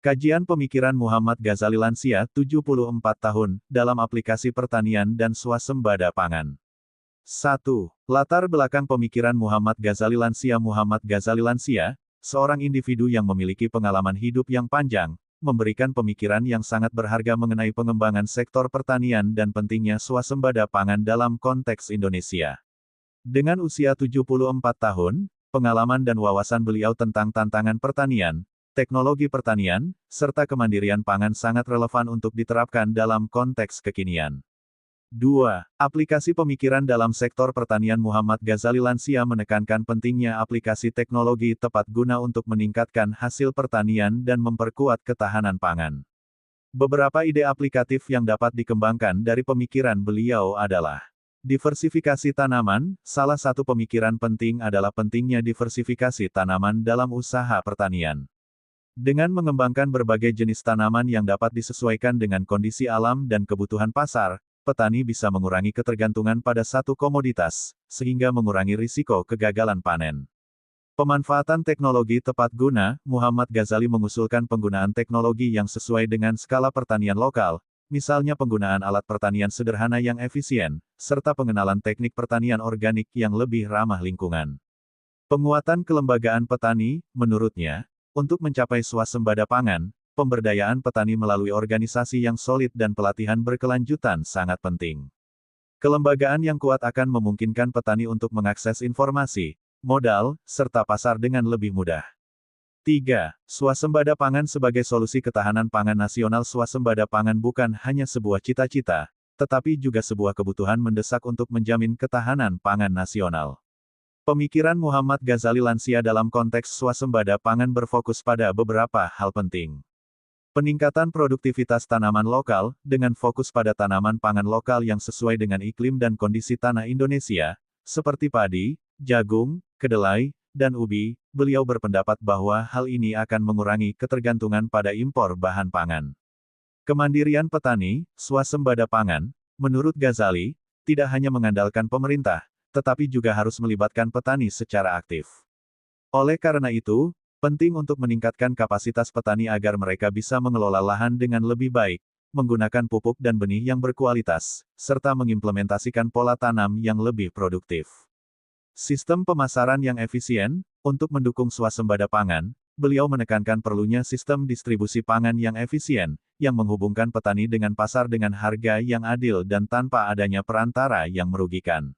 Kajian pemikiran Muhammad Ghazali lansia 74 tahun, dalam aplikasi pertanian dan swasembada pangan. 1. Latar belakang pemikiran Muhammad Ghazali lansia. Muhammad Ghazali lansia, seorang individu yang memiliki pengalaman hidup yang panjang, memberikan pemikiran yang sangat berharga mengenai pengembangan sektor pertanian dan pentingnya swasembada pangan dalam konteks Indonesia. Dengan usia 74 tahun, pengalaman dan wawasan beliau tentang tantangan pertanian, teknologi pertanian, serta kemandirian pangan sangat relevan untuk diterapkan dalam konteks kekinian. 2. Aplikasi pemikiran dalam sektor pertanian. Muhammad Ghazali lansia menekankan pentingnya aplikasi teknologi tepat guna untuk meningkatkan hasil pertanian dan memperkuat ketahanan pangan. Beberapa ide aplikatif yang dapat dikembangkan dari pemikiran beliau adalah diversifikasi tanaman. Salah satu pemikiran penting adalah pentingnya diversifikasi tanaman dalam usaha pertanian. Dengan mengembangkan berbagai jenis tanaman yang dapat disesuaikan dengan kondisi alam dan kebutuhan pasar, petani bisa mengurangi ketergantungan pada satu komoditas, sehingga mengurangi risiko kegagalan panen. Pemanfaatan teknologi tepat guna. Muhammad Ghazali mengusulkan penggunaan teknologi yang sesuai dengan skala pertanian lokal, misalnya penggunaan alat pertanian sederhana yang efisien, serta pengenalan teknik pertanian organik yang lebih ramah lingkungan. Penguatan kelembagaan petani, menurutnya, untuk mencapai swasembada pangan, pemberdayaan petani melalui organisasi yang solid dan pelatihan berkelanjutan sangat penting. Kelembagaan yang kuat akan memungkinkan petani untuk mengakses informasi, modal, serta pasar dengan lebih mudah. 3. Swasembada pangan sebagai solusi ketahanan pangan nasional. Swasembada pangan bukan hanya sebuah cita-cita, tetapi juga sebuah kebutuhan mendesak untuk menjamin ketahanan pangan nasional. Pemikiran Muhammad Ghazali lansia dalam konteks swasembada pangan berfokus pada beberapa hal penting. Peningkatan produktivitas tanaman lokal, dengan fokus pada tanaman pangan lokal yang sesuai dengan iklim dan kondisi tanah Indonesia, seperti padi, jagung, kedelai, dan ubi. Beliau berpendapat bahwa hal ini akan mengurangi ketergantungan pada impor bahan pangan. Kemandirian petani, swasembada pangan, menurut Ghazali, tidak hanya mengandalkan pemerintah, tetapi juga harus melibatkan petani secara aktif. Oleh karena itu, penting untuk meningkatkan kapasitas petani agar mereka bisa mengelola lahan dengan lebih baik, menggunakan pupuk dan benih yang berkualitas, serta mengimplementasikan pola tanam yang lebih produktif. Sistem pemasaran yang efisien. Untuk mendukung swasembada pangan, beliau menekankan perlunya sistem distribusi pangan yang efisien, yang menghubungkan petani dengan pasar dengan harga yang adil dan tanpa adanya perantara yang merugikan.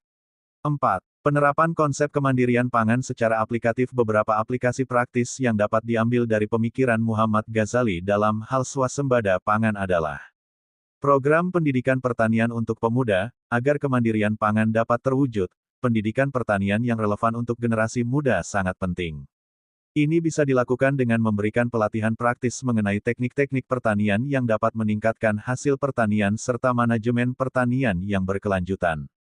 4. Penerapan konsep kemandirian pangan secara aplikatif. Beberapa aplikasi praktis yang dapat diambil dari pemikiran Muhammad Ghazali dalam hal swasembada pangan adalah program pendidikan pertanian untuk pemuda, agar kemandirian pangan dapat terwujud. Pendidikan pertanian yang relevan untuk generasi muda sangat penting. Ini bisa dilakukan dengan memberikan pelatihan praktis mengenai teknik-teknik pertanian yang dapat meningkatkan hasil pertanian serta manajemen pertanian yang berkelanjutan.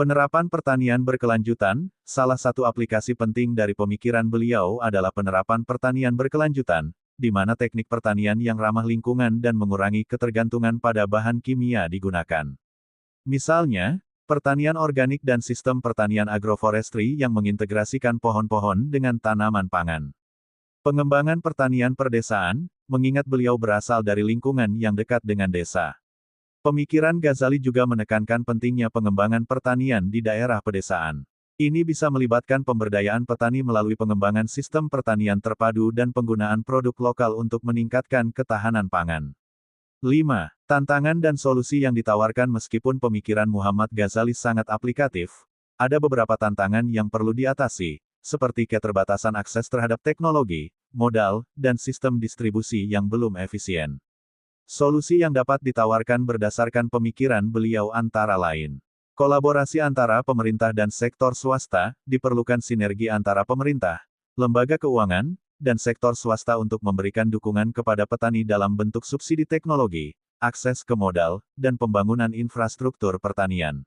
Penerapan pertanian berkelanjutan. Salah satu aplikasi penting dari pemikiran beliau adalah penerapan pertanian berkelanjutan, di mana teknik pertanian yang ramah lingkungan dan mengurangi ketergantungan pada bahan kimia digunakan. Misalnya, pertanian organik dan sistem pertanian agroforestry yang mengintegrasikan pohon-pohon dengan tanaman pangan. Pengembangan pertanian perdesaan, mengingat beliau berasal dari lingkungan yang dekat dengan desa. Pemikiran Ghazali juga menekankan pentingnya pengembangan pertanian di daerah pedesaan. Ini bisa melibatkan pemberdayaan petani melalui pengembangan sistem pertanian terpadu dan penggunaan produk lokal untuk meningkatkan ketahanan pangan. 5. Tantangan dan solusi yang ditawarkan. Meskipun pemikiran Muhammad Ghazali sangat aplikatif, ada beberapa tantangan yang perlu diatasi, seperti keterbatasan akses terhadap teknologi, modal, dan sistem distribusi yang belum efisien. Solusi yang dapat ditawarkan berdasarkan pemikiran beliau antara lain kolaborasi antara pemerintah dan sektor swasta. Diperlukan sinergi antara pemerintah, lembaga keuangan, dan sektor swasta untuk memberikan dukungan kepada petani dalam bentuk subsidi teknologi, akses ke modal, dan pembangunan infrastruktur pertanian.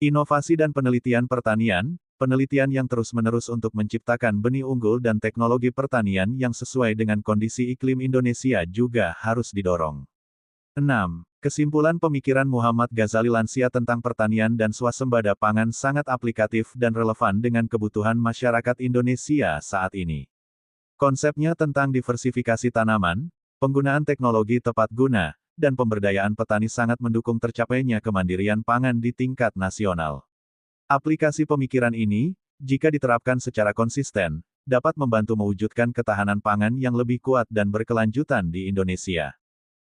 Inovasi dan penelitian pertanian. Penelitian yang terus-menerus untuk menciptakan benih unggul dan teknologi pertanian yang sesuai dengan kondisi iklim Indonesia juga harus didorong. 6. Kesimpulan pemikiran Muhammad Ghazali lansia tentang pertanian dan swasembada pangan sangat aplikatif dan relevan dengan kebutuhan masyarakat Indonesia saat ini. Konsepnya tentang diversifikasi tanaman, Penggunaan teknologi tepat guna, dan pemberdayaan petani sangat mendukung tercapainya kemandirian pangan di tingkat nasional. Aplikasi pemikiran ini, jika diterapkan secara konsisten, dapat membantu mewujudkan ketahanan pangan yang lebih kuat dan berkelanjutan di Indonesia.